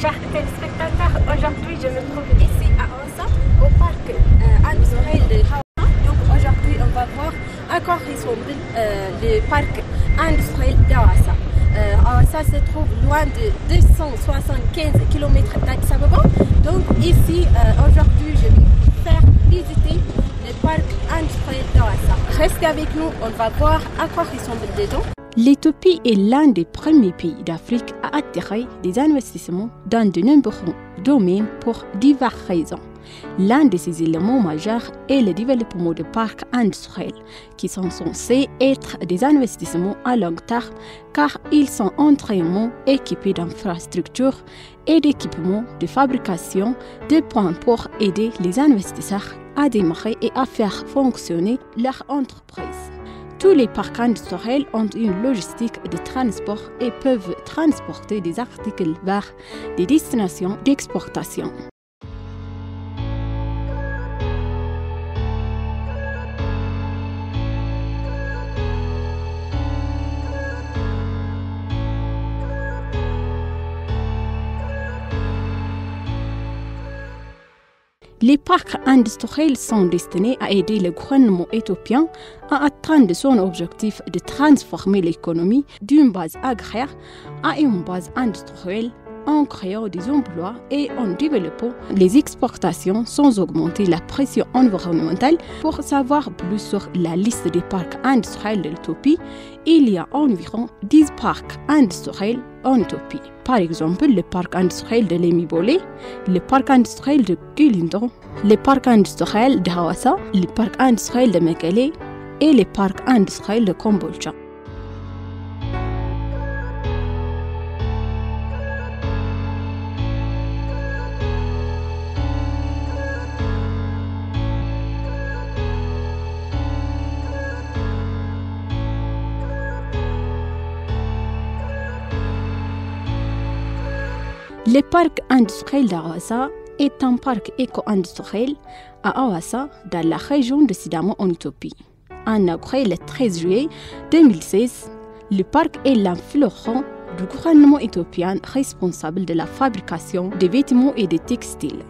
Chers téléspectateurs, aujourd'hui je me trouve ici à Hawassa, au parc industriel de Hawassa. Donc aujourd'hui on va voir à quoi ressemble le parc industriel d'Hawassa. Hawassa se trouve loin de 275 km d'Addis Ababa. Donc ici aujourd'hui je vais vous faire visiter le parc industriel d'Hawassa. Restez avec nous, on va voir à quoi ressemble dedans. L'Éthiopie est l'un des premiers pays d'Afrique à attirer des investissements dans de nombreux domaines pour diverses raisons. L'un de ces éléments majeurs est le développement de parcs industriels, qui sont censés être des investissements à long terme car ils sont entièrement équipés d'infrastructures et d'équipements de fabrication de points pour aider les investisseurs à démarrer et à faire fonctionner leur entreprise. Tous les parcs industriels ont une logistique de transport et peuvent transporter des articles vers des destinations d'exportation. Les parcs industriels sont destinés à aider le gouvernement éthiopien à atteindre son objectif de transformer l'économie d'une base agraire à une base industrielle en créant des emplois et en développant les exportations sans augmenter la pression environnementale. Pour savoir plus sur la liste des parcs industriels de l'Éthiopie, il y a environ 10 parcs industriels en Éthiopie. Par exemple, le parc industriel de Lemibole, le parc industriel de Gulindon, le parc industriel de Hawassa, le parc industriel de Mekele et le parc industriel de Kombolcha. Le parc industriel d'Hawassa est un parc éco-industriel à Hawassa, dans la région de Sidamo en Éthiopie. Inauguré le 13 juillet 2016, le parc est l'influent du gouvernement éthiopien responsable de la fabrication de vêtements et de textiles.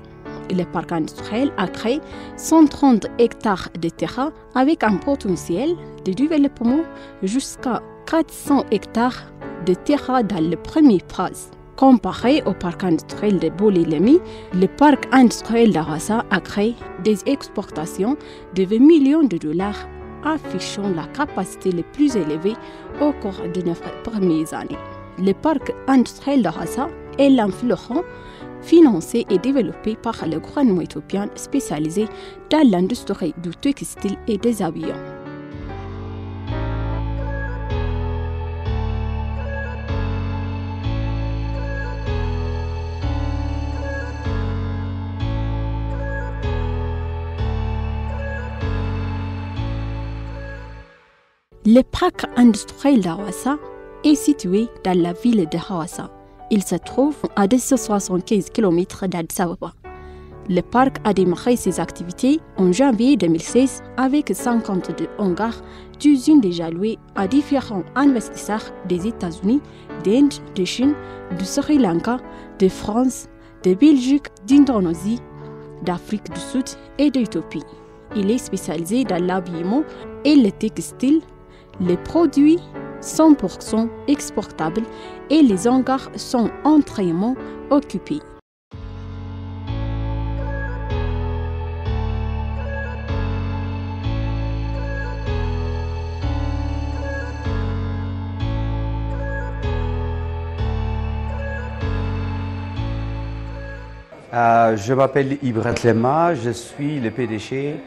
Le parc industriel a créé 130 hectares de terrain avec un potentiel de développement jusqu'à 400 hectares de terrain dans la première phase. Comparé au parc industriel de Bole-Lemi, le parc industriel d'Hawassa a créé des exportations de 20 millions de dollars, affichant la capacité la plus élevée au cours de 9 premières années. Le parc industriel d'Hawassa est l'influent financé et développé par le gouvernement éthiopien spécialisé dans l'industrie du textile et des avions. Le parc industriel d'Hawassa est situé dans la ville de Hawassa. Il se trouve à 275 km d'Addis Ababa. Le parc a démarré ses activités en janvier 2016 avec 52 hangars d'usines déjà louées à différents investisseurs des États-Unis, d'Inde, de Chine, du Sri Lanka, de France, de Belgique, d'Indonésie, d'Afrique du Sud et d'Éthiopie. Il est spécialisé dans l'habillement et le textile. Les produits 100% exportables et les hangars sont entièrement occupés. Je m'appelle Ibrat Lema, je suis le PDG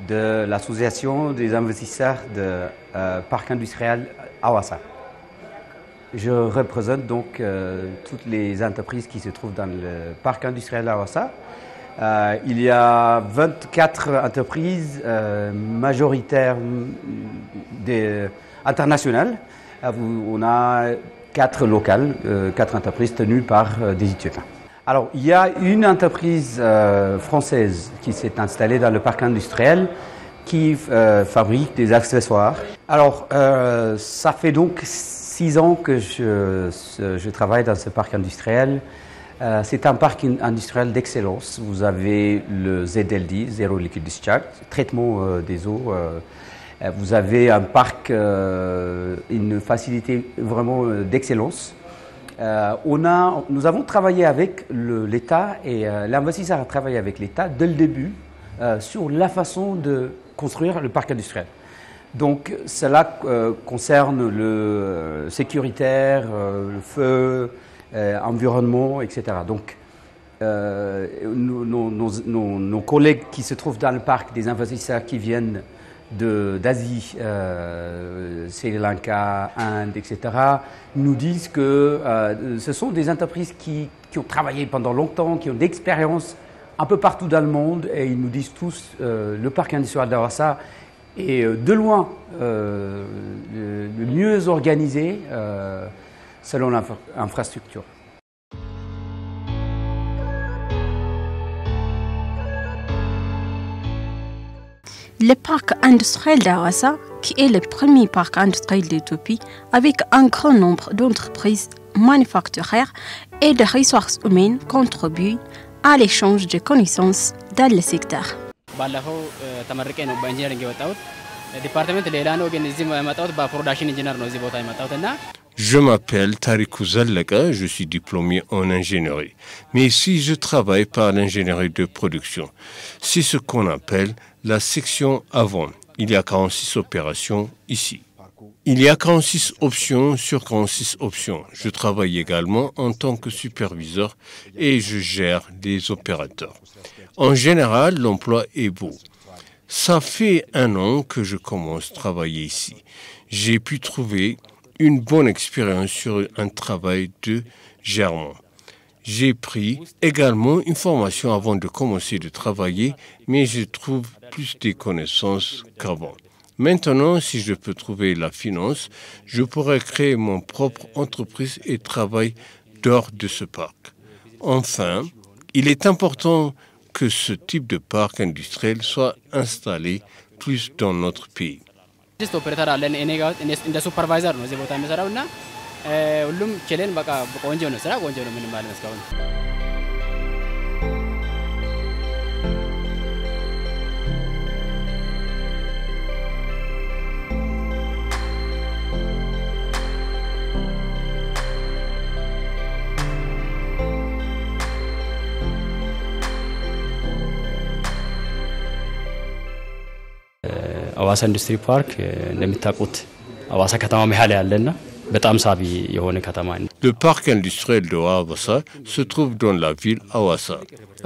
de l'association des investisseurs de parc industriel Hawassa. Je représente donc toutes les entreprises qui se trouvent dans le parc industriel Hawassa. Il y a 24 entreprises majoritaires internationales. On a 4 locales, 4 entreprises tenues par des étudiants. Alors, il y a une entreprise française qui s'est installée dans le parc industriel qui fabrique des accessoires. Alors, ça fait donc 6 ans que je travaille dans ce parc industriel. C'est un parc industriel d'excellence. Vous avez le ZLD, Zero Liquid Discharge, traitement des eaux. Vous avez un parc, une facilité vraiment d'excellence. Nous avons travaillé avec l'État et l'investisseur a travaillé avec l'État dès le début sur la façon de construire le parc industriel. Donc cela concerne le sécuritaire, le feu, environnement, etc. Donc nos collègues qui se trouvent dans le parc, des investisseurs qui viennent d'Asie, Sri Lanka, Inde, etc., nous disent que ce sont des entreprises qui ont travaillé pendant longtemps, qui ont d'expérience un peu partout dans le monde, et ils nous disent tous le parc industriel d'Awassa est de loin le mieux organisé selon l'infrastructure. Le parc industriel d'Awassa, qui est le premier parc industriel d'Éthiopie, avec un grand nombre d'entreprises manufacturières et de ressources humaines, contribue à l'échange de connaissances dans le secteur. Je m'appelle Tarikou Zallaka, je suis diplômé en ingénierie. Mais ici, je travaille par l'ingénierie de production. C'est ce qu'on appelle la section avant. Il y a 46 opérations ici. Il y a 46 options sur 46 options. Je travaille également en tant que superviseur et je gère des opérateurs. En général, l'emploi est beau. Ça fait 1 an que je commence à travailler ici. J'ai pu trouver une bonne expérience sur un travail de gèrement. J'ai pris également une formation avant de commencer de travailler, mais je trouve plus de connaissances qu'avant. Maintenant, si je peux trouver la finance, je pourrais créer mon propre entreprise et travailler dehors de ce parc. Enfin, il est important que ce type de parc industriel soit installé plus dans notre pays. አዋሳ ኢንዱስትሪ ፓርክ እንደምታውቁት አዋሳ ከተማ መሃል ያለና በጣም ሳቢ የሆነ ከተማ ነው። Le parc industriel de Awassa se trouve dans la ville Awassa.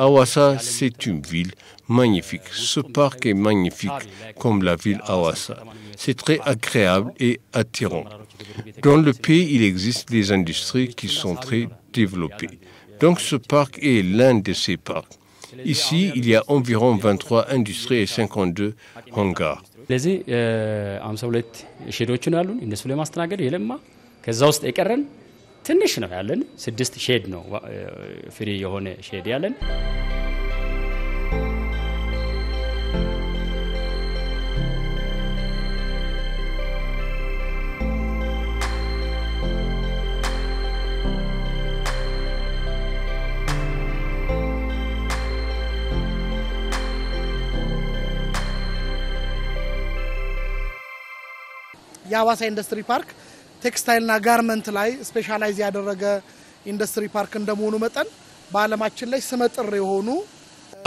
Awassa, c'est une ville magnifique. Ce parc est magnifique comme la ville Awassa. C'est très agréable et attirant. Dans le pays, il existe des industries qui sont très développées. Donc ce parc est l'un de ces parcs. Ici, il y a environ 23 industries et 52 hangars. ስለዚህ 52 ሼዶችን አሉን እነሱ ለማስተናገድ የለማ ከዛ ውስጥ የቀረን ትንሽ ነው ያለን 6 ሼድ ነው ፍሪ የሆነ ሼድ ያለን የአዋሳ ኢንዱስትሪ ፓርክ ቴክስታይልና ጋርመንት ላይ ስፔሻላይዝ ያደረገ ኢንዱስትሪ ፓርክ እንደመሆኑ መጠን በአለማችን ላይ ስመጥር የሆኑ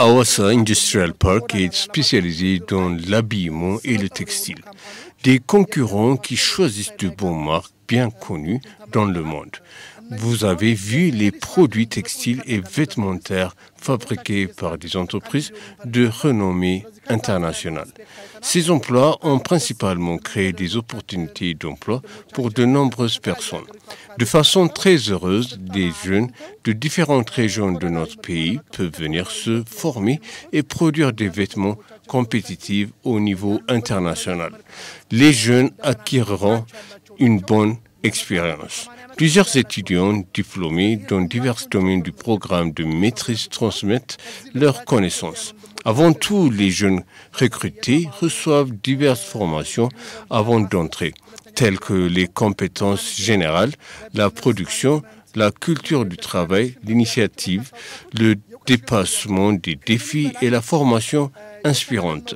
Awassa Industrial Park est spécialisé dans l'habillement et le textile. Des concurrents qui choisissent de bonnes marques bien connues dans le monde. Vous avez vu les produits textiles et vestimentaires fabriqués par des entreprises de renommée internationale. Ces emplois ont principalement créé des opportunités d'emploi pour de nombreuses personnes. De façon très heureuse, des jeunes de différentes régions de notre pays peuvent venir se former et produire des vêtements compétitifs au niveau international. Les jeunes acquéreront une bonne expérience. Plusieurs étudiants diplômés dans divers domaines du programme de maîtrise transmettent leurs connaissances. Avant tout, les jeunes recrutés reçoivent diverses formations avant d'entrer, telles que les compétences générales, la production, la culture du travail, l'initiative, le dépassement des défis et la formation inspirante.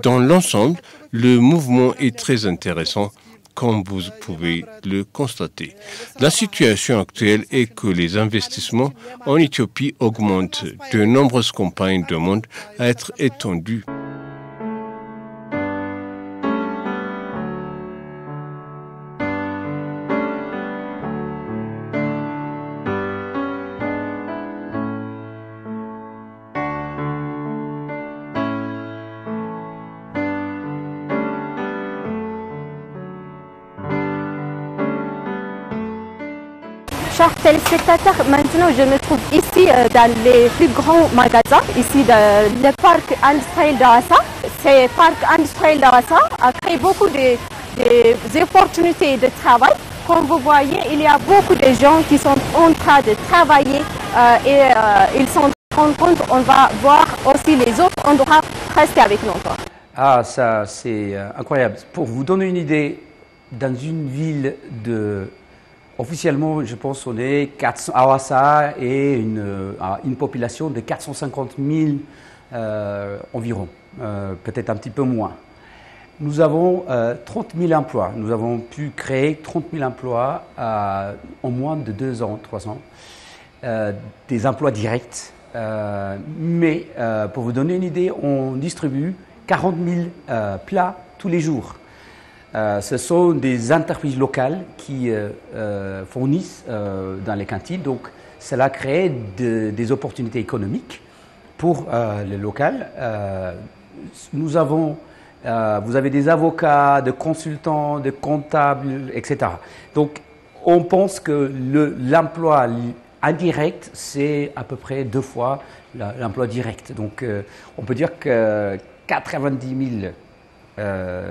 Dans l'ensemble, le mouvement est très intéressant, comme vous pouvez le constater. La situation actuelle est que les investissements en Éthiopie augmentent. De nombreuses campagnes demandent à être étendues. Chers téléspectateurs, maintenant je me trouve ici dans les plus grands magasins, ici dans le parc industriel d'Awassa. Ce parc industriel d'Awassa a créé beaucoup d'opportunités de travail. Comme vous voyez, il y a beaucoup de gens qui sont en train de travailler et ils sont contents. On va voir aussi les autres endroits. Restez avec nous encore. Ah, ça c'est incroyable. Pour vous donner une idée, dans une ville de... Officiellement, je pense qu'on est 400 à Awassa et une population de 450 000 environ, peut-être un petit peu moins. Nous avons 30 000 emplois. Nous avons pu créer 30 000 emplois en moins de 2 ans, 3 ans, des emplois directs. Mais pour vous donner une idée, on distribue 40 000 plats tous les jours. Ce sont des entreprises locales qui fournissent dans les cantines. Donc, cela crée des opportunités économiques pour le local. Vous avez des avocats, des consultants, des comptables, etc. Donc, on pense que l'emploi indirect, c'est à peu près 2 fois l'emploi direct. Donc, on peut dire que 90 000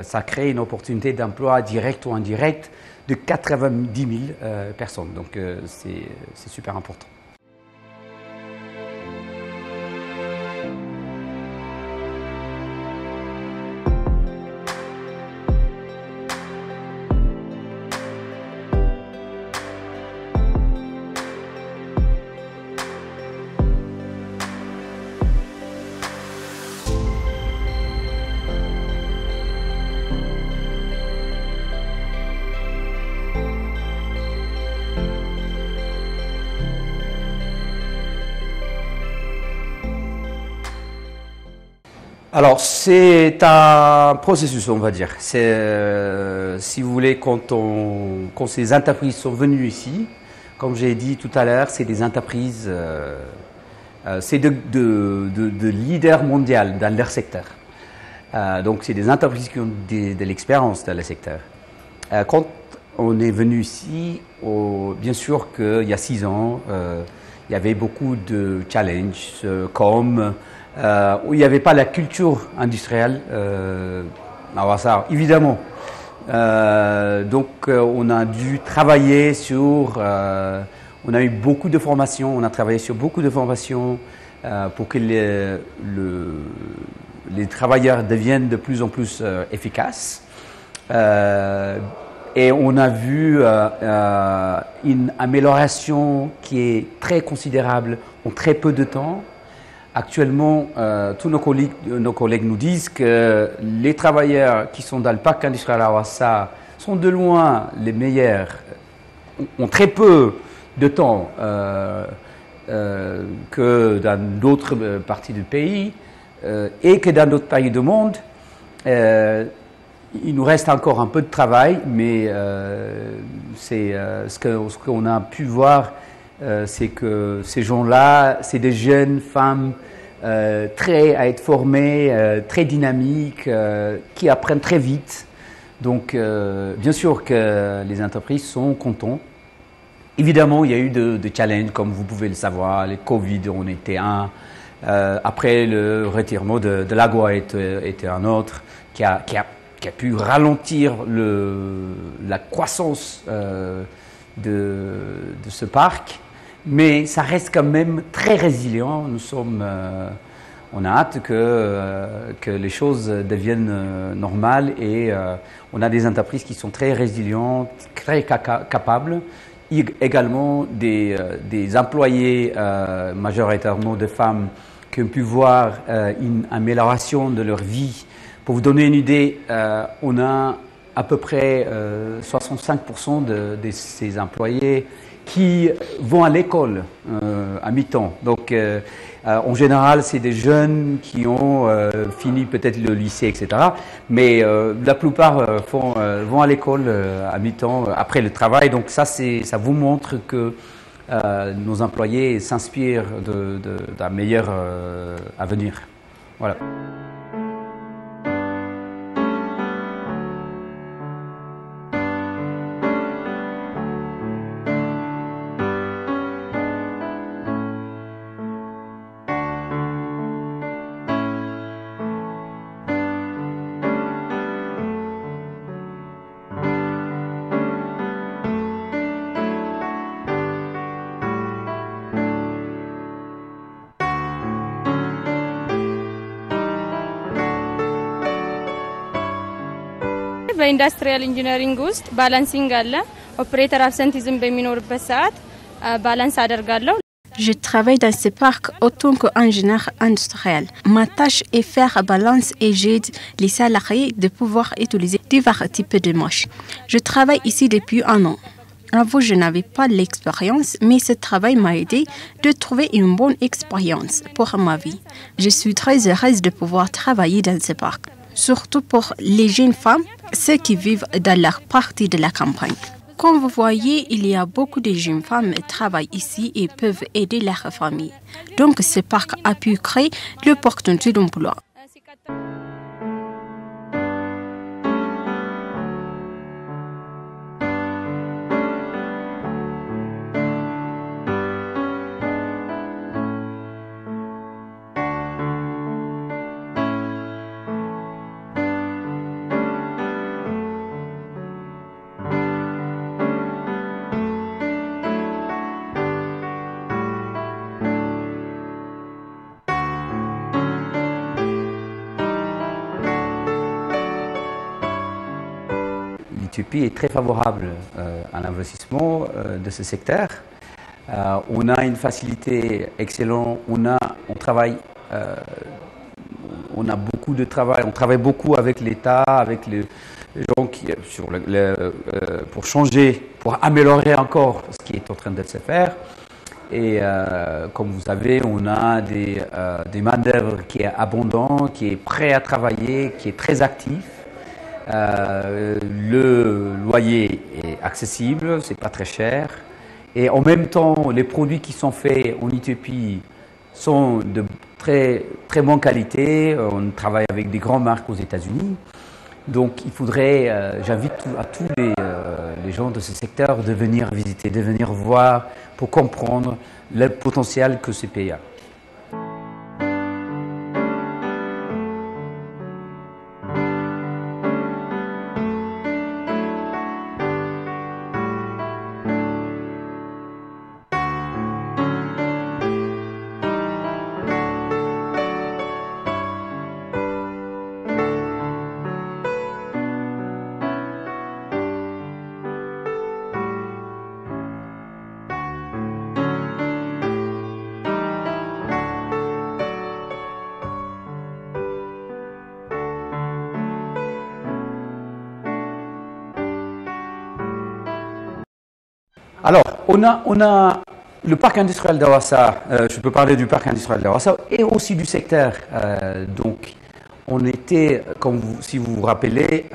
ça crée une opportunité d'emploi direct ou indirect de 90 000 personnes. Donc c'est super important. Alors, c'est un processus, on va dire. Si vous voulez, quand ces entreprises sont venues ici, comme j'ai dit tout à l'heure, c'est des entreprises, c'est de leaders mondiaux dans leur secteur. Donc, c'est des entreprises qui ont de l'expérience dans le secteur. Quand on est venu ici, bien sûr qu'il y a 6 ans, il y avait beaucoup de challenges, comme où il n'y avait pas la culture industrielle à Awassa, évidemment. Donc, on a dû travailler sur... on a eu beaucoup de formations, on a travaillé sur beaucoup de formations pour que les travailleurs deviennent de plus en plus efficaces. Et on a vu une amélioration qui est très considérable en très peu de temps. Actuellement, tous nos collègues nous disent que les travailleurs qui sont dans le parc industriel à Awassa sont de loin les meilleurs, ont très peu de temps que dans d'autres parties du pays et que dans d'autres pays du monde. Il nous reste encore un peu de travail, mais ce qu'on a pu voir, c'est que ces gens-là, c'est des jeunes femmes à être formés, très dynamiques, qui apprennent très vite. Donc, bien sûr que les entreprises sont contents. Évidemment, il y a eu de challenges, comme vous pouvez le savoir. Le Covid en était un. Après, le retirement de l'AGOA était un autre qui a pu ralentir la croissance de ce parc. Mais ça reste quand même très résilient. On a hâte que les choses deviennent normales et on a des entreprises qui sont très résilientes, très capables. Également des employés majoritairement de femmes qui ont pu voir une amélioration de leur vie. Pour vous donner une idée, on a à peu près 65% de ces employés qui vont à l'école à mi-temps. Donc, en général, c'est des jeunes qui ont fini peut-être le lycée, etc. Mais la plupart vont à l'école à mi-temps après le travail. Donc, ça vous montre que nos employés s'inspirent d'un meilleur avenir. Voilà. በኢንዱስትሪያል ኢንጂነሪንግ ውስጥ ባላንሲንግ አለ ኦፕሬተር አብሰንቲዝም በሚኖርበት ሰዓት ባላንስ አደርጋለሁ Je travaille dans ce parc autant qu'ingénieur industriel. Ma tâche est faire balance et j'aide les salariés de pouvoir utiliser divers types de machines. Je travaille ici depuis un an. Avant, je n'avais pas l'expérience, mais ce travail m'a aidé de trouver une bonne expérience pour ma vie. Je suis très heureuse de pouvoir travailler dans ce parc, surtout pour les jeunes femmes, ceux qui vivent dans leur partie de la campagne. Comme vous voyez, il y a beaucoup de jeunes femmes qui travaillent ici et peuvent aider leur famille. Donc, ce parc a pu créer l'opportunité d'emploi. L'Éthiopie est très favorable à l'investissement de ce secteur. On a une facilité excellente, on travaille, on a beaucoup de travail, on travaille beaucoup avec l'État, avec les gens pour changer, pour améliorer encore ce qui est en train de se faire. Et comme vous savez, on a des main-d'œuvre qui est abondant, qui est prêt à travailler, qui est très actif. Le loyer est accessible, c'est pas très cher. Et en même temps, les produits qui sont faits en Éthiopie sont de très, très bonne qualité. On travaille avec des grandes marques aux États-Unis. Donc, il faudrait, j'invite à tous les gens de ce secteur de venir visiter, de venir voir pour comprendre le potentiel que ce pays a. Alors, on a le parc industriel d'Awassa, je peux parler du parc industriel d'Awassa, et aussi du secteur. Donc, on était, si vous vous rappelez,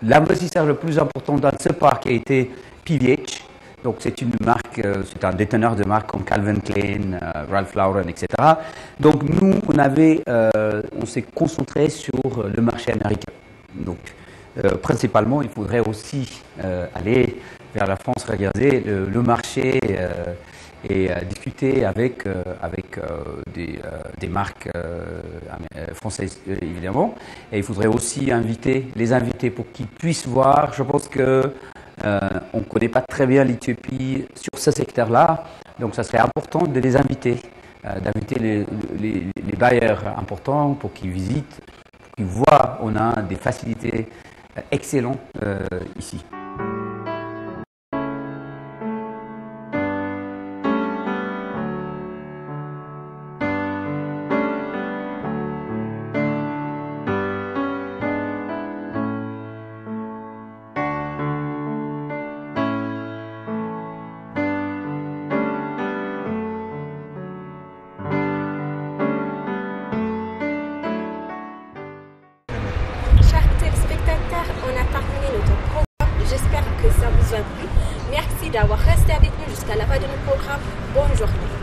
l'investisseur le plus important dans ce parc a été PVH. Donc c'est une marque, c'est un déteneur de marques comme Calvin Klein, Ralph Lauren, etc. Donc nous, on s'est concentré sur le marché américain. Donc principalement, il faudrait aussi aller vers la France, regarder le marché et discuter avec des marques françaises évidemment. Et il faudrait aussi les inviter pour qu'ils puissent voir. Je pense que on ne connaît pas très bien l'Éthiopie sur ce secteur-là, donc ça serait important de les inviter, d'inviter les bailleurs importants pour qu'ils visitent, pour qu'ils voient. On a des facilités excellentes ici. On a terminé notre programme. J'espère que ça vous a plu. Merci d'avoir resté avec nous jusqu'à la fin de notre programme. Bonne journée.